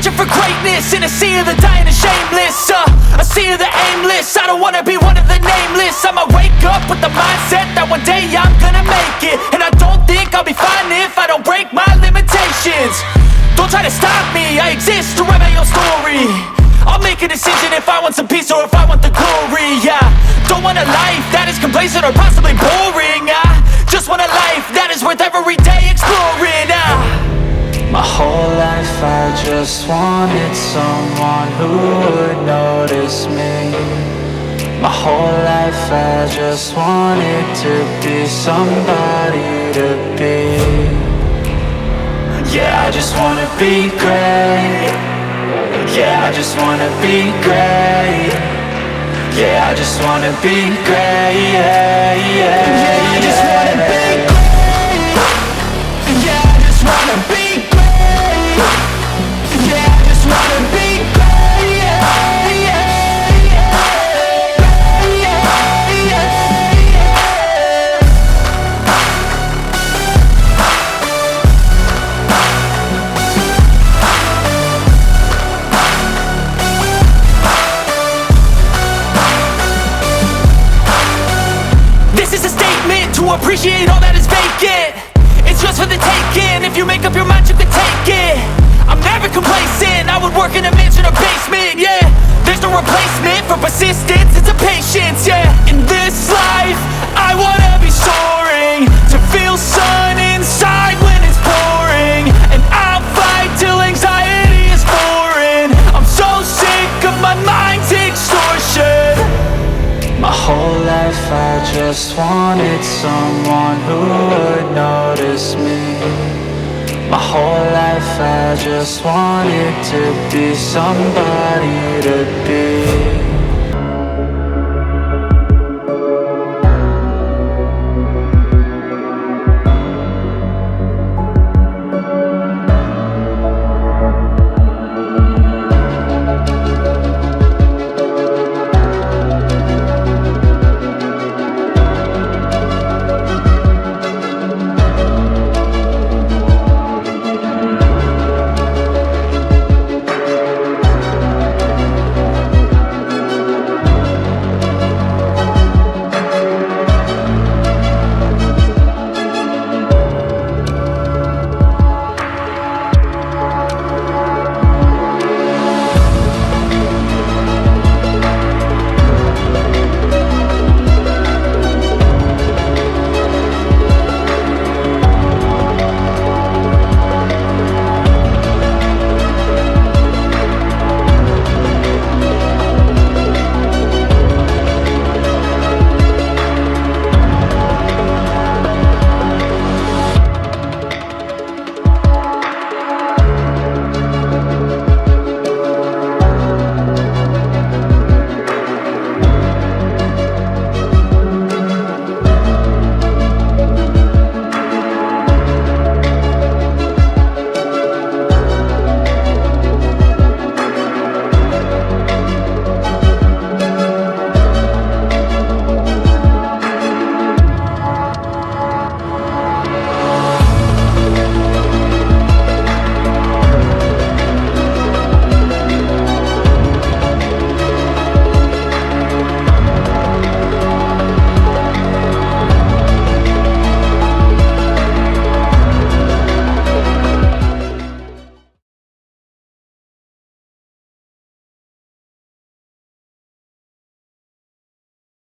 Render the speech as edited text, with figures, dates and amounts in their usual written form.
Searching for greatness in a sea of the dying and shameless, a sea of the aimless. I don't wanna be one of the nameless. I'ma wake up with the mindset that one day I'm gonna make it. And I don't think I'll be fine if I don't break my limitations. Don't try to stop me, I exist to write my own story. I'll make a decision if I want some peace or if I want the glory. Yeah, don't want a life that is complacent or possibly boring. I just want a life that is worth every day exploring. My whole life I just wanted someone who would notice me. My whole life I just wanted to be somebody to be. Yeah, I just wanna be great. Yeah, I just wanna be great. Yeah, I just wanna be great. Yeah, I just wanna be great. Yeah, I just wanna be great. Yeah, I just wanna be great. To appreciate all that is vacant, it's just for the taking. If you make up your mind, you can take it. I'm never complacent, I would work in a mansion or basement. Yeah, there's no replacement for persistence, it's a patience. Yeah, in this life, I wanna be soaring, to feel sun inside when it's pouring. And I'll fight till anxiety is foreign. I'm so sick of my mind's extortion. My whole life I just wanted someone who would notice me. My whole life I just wanted to be somebody to be.